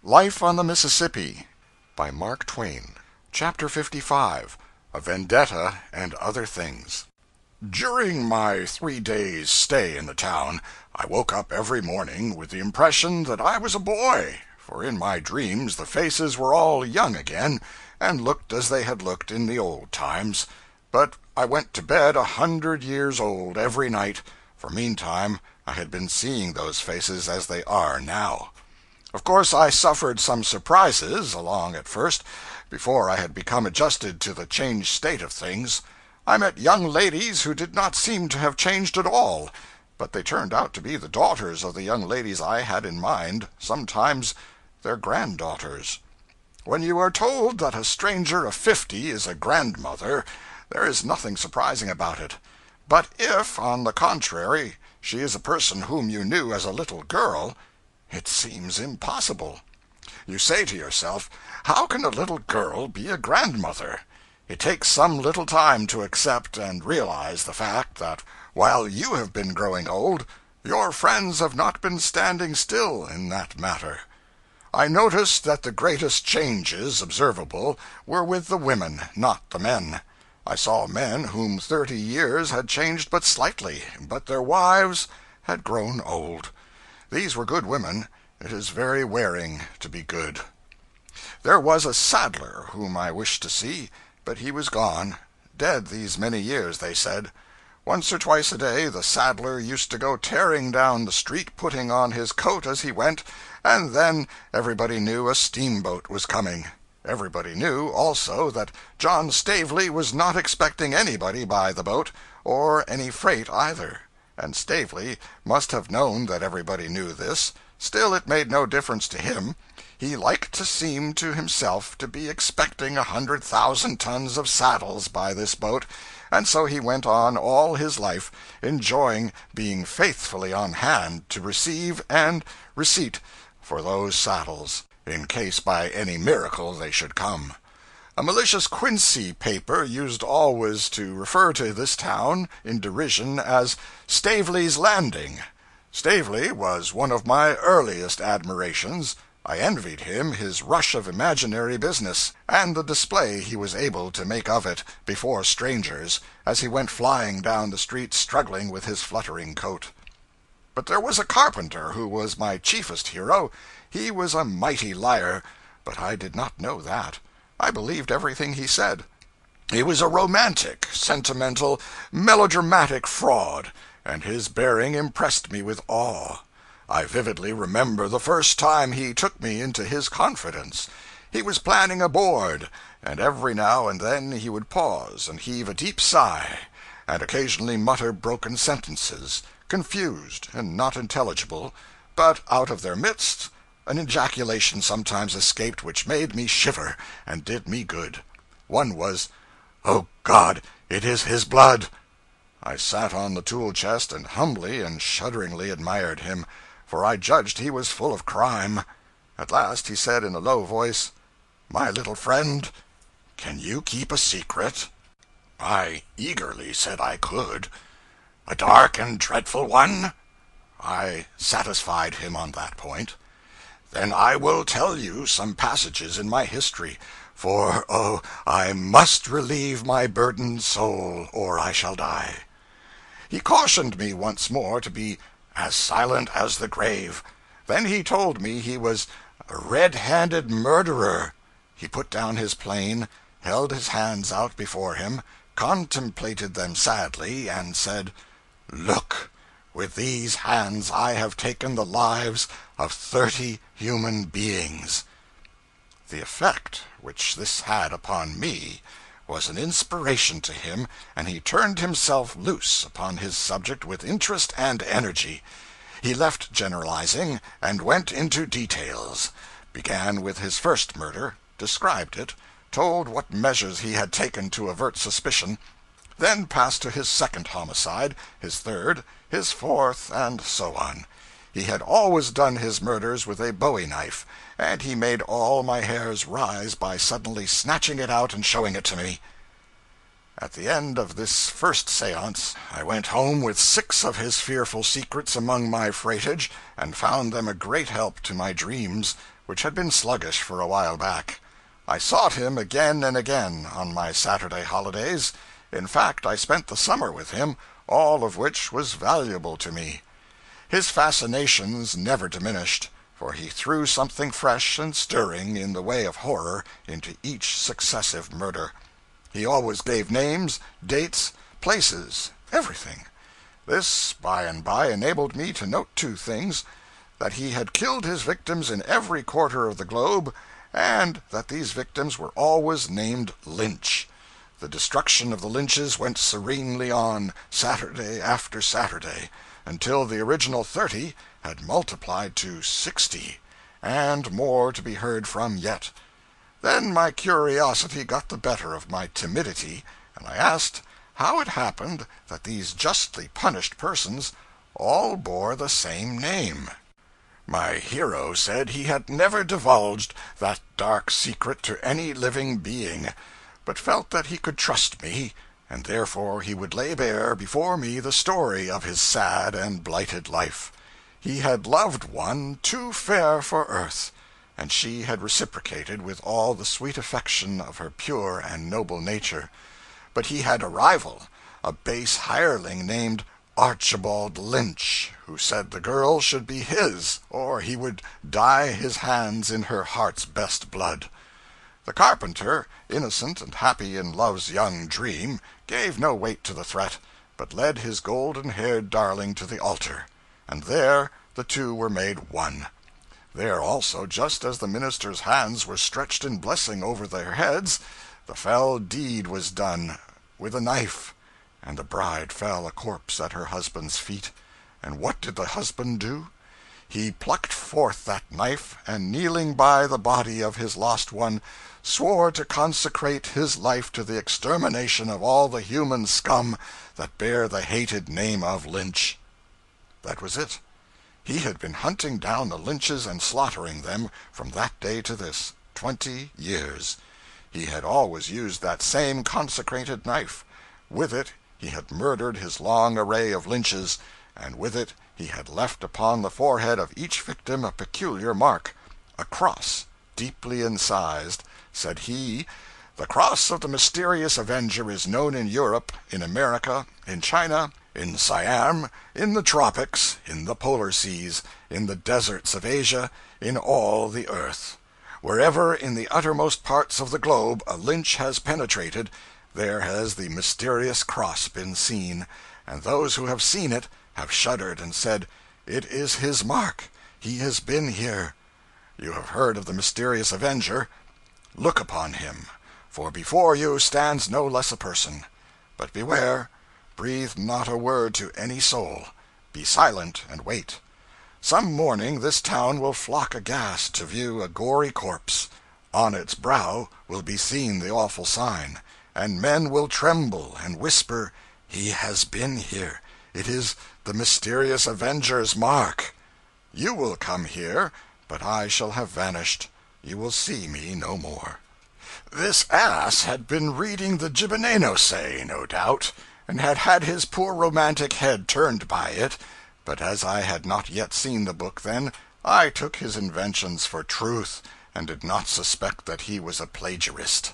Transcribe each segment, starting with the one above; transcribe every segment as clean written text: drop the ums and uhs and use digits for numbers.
Life on the Mississippi by Mark Twain. Chapter 55. A Vendetta and Other Things. During my 3 days' stay in the town, I woke up every morning with the impression that I was a boy, for in my dreams the faces were all young again, and looked as they had looked in the old times. But I went to bed 100 years old every night, for meantime I had been seeing those faces as they are now. Of course, I suffered some surprises along at first, before I had become adjusted to the changed state of things. I met young ladies who did not seem to have changed at all, but they turned out to be the daughters of the young ladies I had in mind, sometimes their granddaughters. When you are told that a stranger of 50 is a grandmother, there is nothing surprising about it. But if, on the contrary, she is a person whom you knew as a little girl, it seems impossible. You say to yourself, how can a little girl be a grandmother? It takes some little time to accept and realize the fact that while you have been growing old, your friends have not been standing still in that matter. I noticed that the greatest changes observable were with the women, not the men. I saw men whom 30 years had changed but slightly, but their wives had grown old. These were good women. It is very wearing to be good. There was a saddler whom I wished to see, but he was gone. Dead these many years, they said. Once or twice a day the saddler used to go tearing down the street, putting on his coat as he went, and then everybody knew a steamboat was coming. Everybody knew, also, that John Stavely was not expecting anybody by the boat, or any freight either. And Stavely must have known that everybody knew this. Still, it made no difference to him. He liked to seem to himself to be expecting 100,000 tons of saddles by this boat, and so he went on all his life, enjoying being faithfully on hand to receive and receipt for those saddles, in case by any miracle they should come. A malicious Quincy paper used always to refer to this town, in derision, as Stavely's Landing. Stavely was one of my earliest admirations. I envied him his rush of imaginary business, and the display he was able to make of it before strangers, as he went flying down the street struggling with his fluttering coat. But there was a carpenter who was my chiefest hero. He was a mighty liar, but I did not know that. I believed everything he said. He was a romantic, sentimental, melodramatic fraud, and his bearing impressed me with awe. I vividly remember the first time he took me into his confidence. He was planning a board, and every now and then he would pause and heave a deep sigh, and occasionally mutter broken sentences, confused and not intelligible, but out of their midst an ejaculation sometimes escaped which made me shiver and did me good. One was, "Oh God, it is his blood!" I sat on the tool chest and humbly and shudderingly admired him, for I judged he was full of crime. At last he said in a low voice, "My little friend, can you keep a secret?" I eagerly said I could. "A dark and dreadful one?" I satisfied him on that point. "Then I will tell you some passages in my history, for, oh, I must relieve my burdened soul, or I shall die." He cautioned me once more to be as silent as the grave. Then he told me he was a red-handed murderer. He put down his plane, held his hands out before him, contemplated them sadly, and said, "Look, with these hands I have taken the lives of 30 human beings." The effect which this had upon me was an inspiration to him, and he turned himself loose upon his subject with interest and energy. He left generalizing and went into details, began with his first murder, described it, told what measures he had taken to avert suspicion, then passed to his second homicide, his third, his fourth, and so on. He had always done his murders with a bowie knife, and he made all my hairs rise by suddenly snatching it out and showing it to me. At the end of this first seance, I went home with 6 of his fearful secrets among my freightage, and found them a great help to my dreams, which had been sluggish for a while back. I sought him again and again on my Saturday holidays. In fact, I spent the summer with him, all of which was valuable to me. His fascinations never diminished, for he threw something fresh and stirring in the way of horror into each successive murder. He always gave names, dates, places, everything. This, by and by, enabled me to note two things: that he had killed his victims in every quarter of the globe, and that these victims were always named Lynch. The destruction of the Lynches went serenely on, Saturday after Saturday, until the original 30 had multiplied to 60, and more to be heard from yet. Then my curiosity got the better of my timidity, and I asked how it happened that these justly punished persons all bore the same name. My hero said he had never divulged that dark secret to any living being, but felt that he could trust me, and therefore he would lay bare before me the story of his sad and blighted life. He had loved one too fair for earth, and she had reciprocated with all the sweet affection of her pure and noble nature. But he had a rival, a base hireling named Archibald Lynch, who said the girl should be his, or he would dye his hands in her heart's best blood. The carpenter, innocent and happy in love's young dream, gave no weight to the threat, but led his golden-haired darling to the altar, and there the two were made one. There also, just as the minister's hands were stretched in blessing over their heads, the fell deed was done with a knife, and the bride fell a corpse at her husband's feet. And what did the husband do? He plucked forth that knife, and kneeling by the body of his lost one, swore to consecrate his life to the extermination of all the human scum that bear the hated name of Lynch. That was it. He had been hunting down the Lynches and slaughtering them from that day to this, 20 years. He had always used that same consecrated knife. With it he had murdered his long array of Lynches, and with it he had left upon the forehead of each victim a peculiar mark, a cross, deeply incised. Said he, "The cross of the mysterious avenger is known in Europe, in America, in China, in Siam, in the tropics, in the polar seas, in the deserts of Asia, in all the earth. Wherever in the uttermost parts of the globe a Lynch has penetrated, there has the mysterious cross been seen, and those who have seen it have shuddered and said, 'It is his mark. He has been here.' You have heard of the mysterious avenger. Look upon him, for before you stands no less a person. But beware, breathe not a word to any soul. Be silent and wait. Some morning this town will flock aghast to view a gory corpse. On its brow will be seen the awful sign, and men will tremble and whisper, 'He has been here. It is the mysterious avenger's mark.' You will come here, but I shall have vanished. You will see me no more." This ass had been reading the Gibbeneno, no doubt, and had had his poor romantic head turned by it, but as I had not yet seen the book then, I took his inventions for truth, and did not suspect that he was a plagiarist.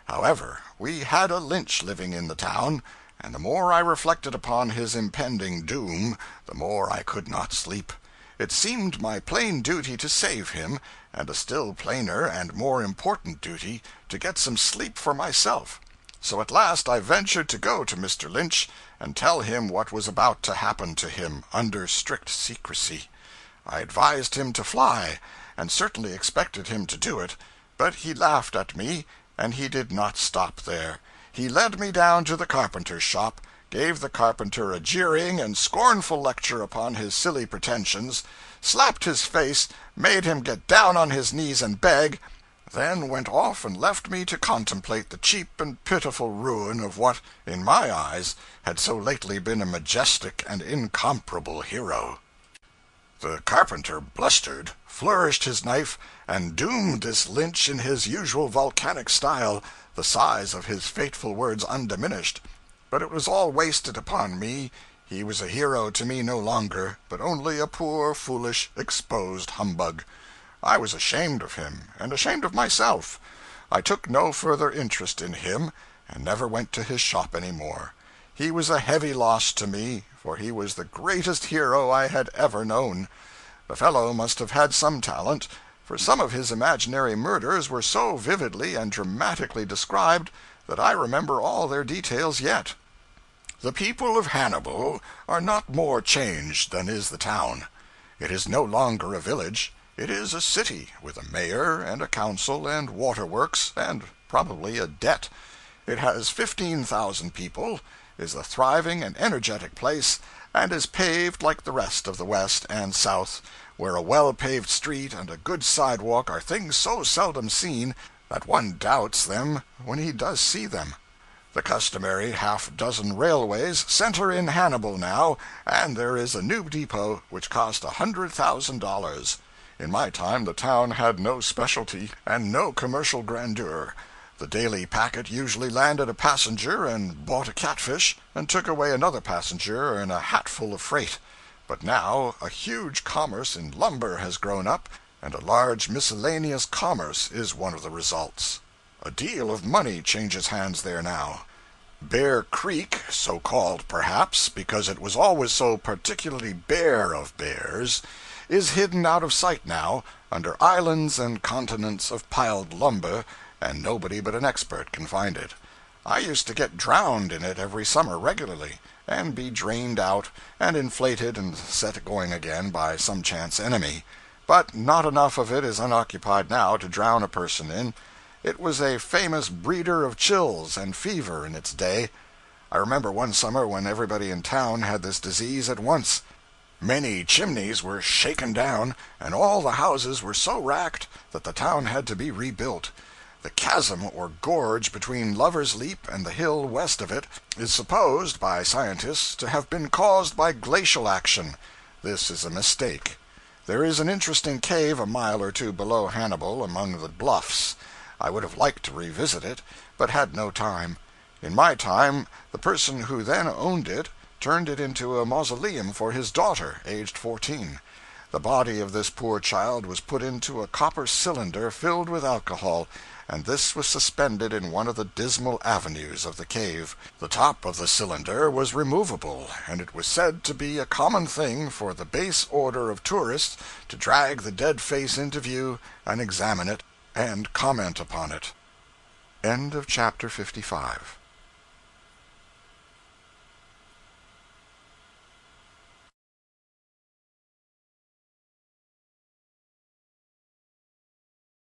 However, we had a Lynch living in the town, and the more I reflected upon his impending doom, the more I could not sleep. It seemed my plain duty to save him, and a still plainer and more important duty to get some sleep for myself. So at last I ventured to go to Mr. Lynch and tell him what was about to happen to him, under strict secrecy. I advised him to fly, and certainly expected him to do it, but he laughed at me, and he did not stop there. He led me down to the carpenter's shop, gave the carpenter a jeering and scornful lecture upon his silly pretensions, slapped his face, made him get down on his knees and beg, then went off and left me to contemplate the cheap and pitiful ruin of what, in my eyes, had so lately been a majestic and incomparable hero. The carpenter blustered, flourished his knife, and doomed this Lynch in his usual volcanic style, the size of his fateful words undiminished. But it was all wasted upon me. He was a hero to me no longer, but only a poor, foolish, exposed humbug. I was ashamed of him, and ashamed of myself. I took no further interest in him, and never went to his shop any more. He was a heavy loss to me, for he was the greatest hero I had ever known. The fellow must have had some talent, for some of his imaginary murders were so vividly and dramatically described that I remember all their details yet. The people of Hannibal are not more changed than is the town. It is no longer a village. It is a city, with a mayor and a council and waterworks, and probably a debt. It has 15,000 people, is a thriving and energetic place, and is paved like the rest of the West and South, where a well-paved street and a good sidewalk are things so seldom seen that one doubts them when he does see them. The customary half-dozen railways center in Hannibal now, and there is a new depot which cost $100,000. In my time the town had no specialty and no commercial grandeur. The daily packet usually landed a passenger and bought a catfish, and took away another passenger and a hatful of freight. But now a huge commerce in lumber has grown up, and a large miscellaneous commerce is one of the results. A deal of money changes hands there now. Bear Creek, so called perhaps because it was always so particularly bare of bears, is hidden out of sight now, under islands and continents of piled lumber, and nobody but an expert can find it. I used to get drowned in it every summer regularly, and be drained out, and inflated and set going again by some chance enemy. But not enough of it is unoccupied now to drown a person in. It was a famous breeder of chills and fever in its day. I remember one summer when everybody in town had this disease at once. Many chimneys were shaken down, and all the houses were so racked that the town had to be rebuilt. The chasm or gorge between Lover's Leap and the hill west of it is supposed by scientists to have been caused by glacial action. This is a mistake. There is an interesting cave a mile or two below Hannibal among the bluffs. I would have liked to revisit it, but had no time. In my time, the person who then owned it turned it into a mausoleum for his daughter, aged 14. The body of this poor child was put into a copper cylinder filled with alcohol, and this was suspended in one of the dismal avenues of the cave. The top of the cylinder was removable, and it was said to be a common thing for the base order of tourists to drag the dead face into view and examine it and comment upon it. End of chapter 55.